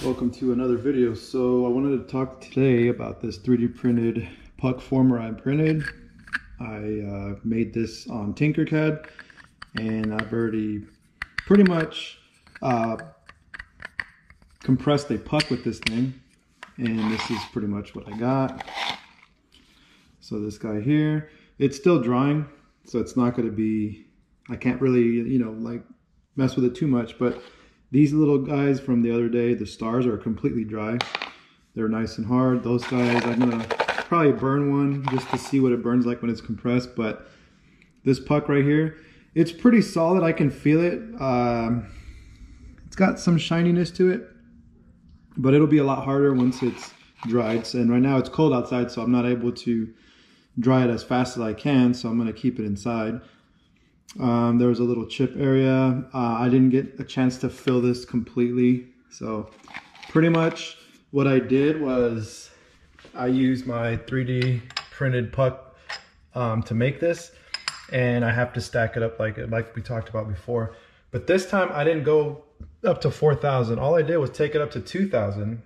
Welcome to another video. So I wanted to talk today about this 3D printed puck former I printed. I made this on Tinkercad, and I've already pretty much compressed a puck with this thing, and this is pretty much what I got. So this guy here, it's still drying, so it's not going to be, I can't really, like mess with it too much, but these little guys from the other day, the stars, are completely dry. They're nice and hard. Those guys, I'm gonna probably burn one just to see what it burns like when it's compressed. But this puck right here, it's pretty solid. I can feel it. It's got some shininess to it, but it'll be a lot harder once it's dried. And right now it's cold outside, so I'm not able to dry it as fast as I can. So I'm gonna keep it inside. There was a little chip area. I didn't get a chance to fill this completely. So pretty much what I did was I used my 3D printed puck to make this, and I have to stack it up like we talked about before. But this time I didn't go up to 4,000. All I did was take it up to 2,000,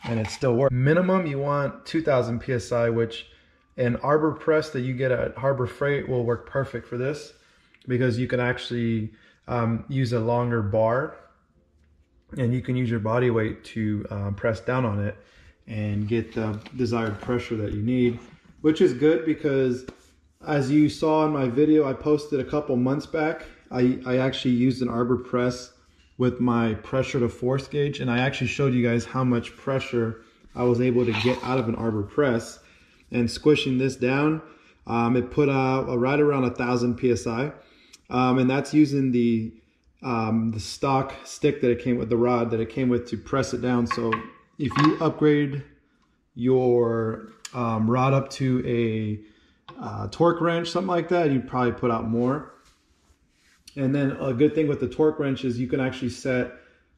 and it still worked. Minimum you want 2,000 PSI, which an arbor press that you get at Harbor Freight will work perfect for this, because you can actually use a longer bar, and you can use your body weight to press down on it and get the desired pressure that you need, which is good because, as you saw in my video I posted a couple months back, I actually used an arbor press with my pressure to force gauge, and I actually showed you guys how much pressure I was able to get out of an arbor press. And squishing this down, it put out right around 1,000 PSI. And that's using the stock stick that it came with, the rod that it came with, to press it down. So if you upgrade your rod up to a torque wrench, something like that, you'd probably put out more. And then a good thing with the torque wrench is you can actually set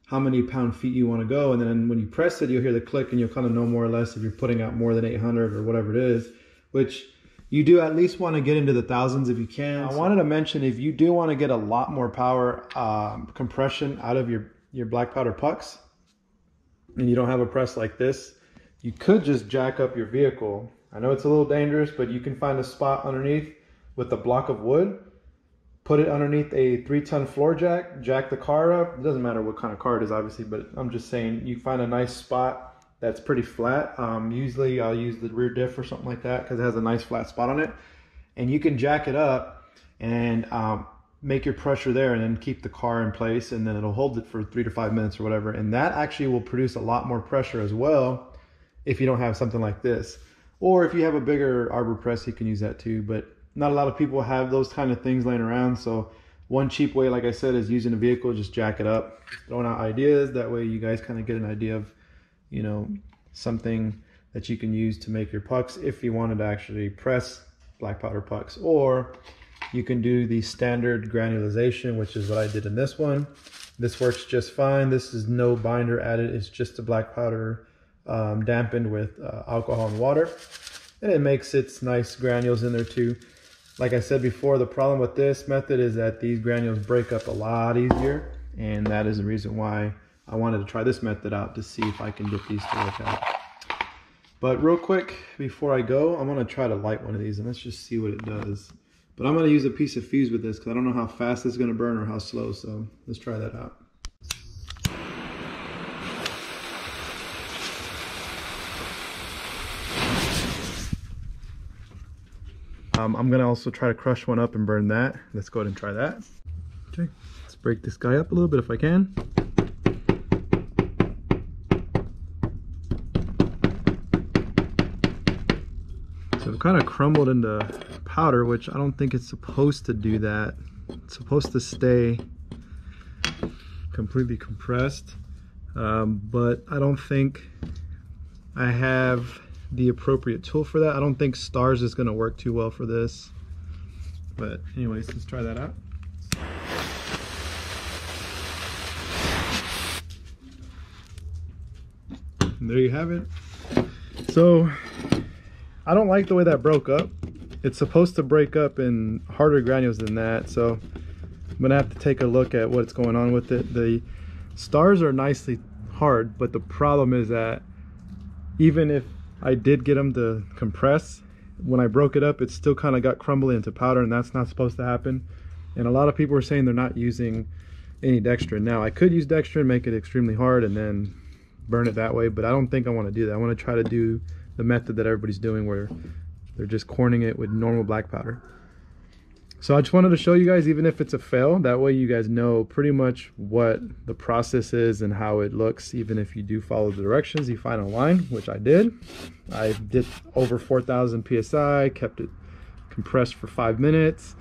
how many pound-feet you want to go, and then when you press it, you'll hear the click, and you'll kind of know more or less if you're putting out more than 800 or whatever it is, which you do at least want to get into the thousands if you can. I wanted to mention, if you do want to get a lot more power compression out of your black powder pucks, and you don't have a press like this, you could just jack up your vehicle. I know it's a little dangerous, but you can find a spot underneath with a block of wood, put it underneath a 3-ton floor jack, jack the car up. It doesn't matter what kind of car it is, obviously, but I'm just saying you find a nice spot that's pretty flat. Usually I'll use the rear diff or something like that because it has a nice flat spot on it. And you can jack it up and make your pressure there, and then keep the car in place, and then it'll hold it for 3 to 5 minutes or whatever. And that actually will produce a lot more pressure as well if you don't have something like this. Or if you have a bigger arbor press, you can use that too. But not a lot of people have those kind of things laying around. So one cheap way, like I said, is using a vehicle. Just jack it up, throwing out ideas. That way you guys kind of get an idea of, something that you can use to make your pucks if you wanted to actually press black powder pucks. Or you can do the standard granulization, which is what I did in this one. This works just fine. This is no binder added. It's just the black powder dampened with alcohol and water. And it makes its nice granules in there too. Like I said before, the problem with this method is that these granules break up a lot easier, and that is the reason why I wanted to try this method out, to see if I can get these to work out. But real quick, before I go, I'm going to try to light one of these, and let's just see what it does. But I'm going to use a piece of fuse with this because I don't know how fast it's going to burn or how slow, so let's try that out. I'm gonna also try to crush one up and burn that. Let's go ahead and try that. Okay, let's break this guy up a little bit if I can. So it kind of crumbled into powder, which I don't think it's supposed to do that. It's supposed to stay completely compressed, but I don't think I have the appropriate tool for that. I don't think stars is going to work too well for this, but anyways, let's try that out. And there you have it. So I don't like the way that broke up. It's supposed to break up in harder granules than that, so I'm gonna have to take a look at what's going on with it. The stars are nicely hard, but the problem is that even if I did get them to compress, when I broke it up, it still kind of got crumbly into powder, and that's not supposed to happen. And a lot of people are saying they're not using any dextrin. Now, I could use dextrin, make it extremely hard, and then burn it that way, but I don't think I want to do that. I want to try to do the method that everybody's doing, where they're just corning it with normal black powder. So I just wanted to show you guys, even if it's a fail, that way you guys know pretty much what the process is and how it looks. Even if you do follow the directions you find online, which I did over 4,000 psi, kept it compressed for 5 minutes,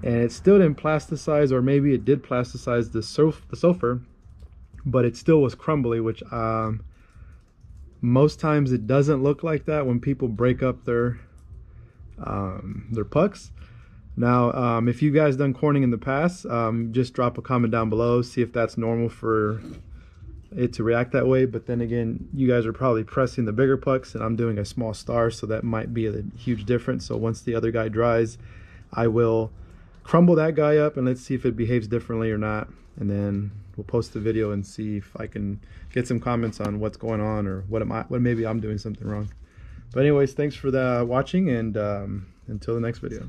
and it still didn't plasticize, or maybe it did plasticize the sulfur, but it still was crumbly, which most times it doesn't look like that when people break up their pucks. Now, if you guys done corning in the past, just drop a comment down below, see if that's normal for it to react that way. But then again, you guys are probably pressing the bigger pucks, and I'm doing a small star, so that might be a huge difference. So once the other guy dries, I will crumble that guy up, and let's see if it behaves differently or not. And then we'll post the video and see if I can get some comments on what's going on, or what maybe I'm doing something wrong. But anyways, thanks for watching, and until the next video.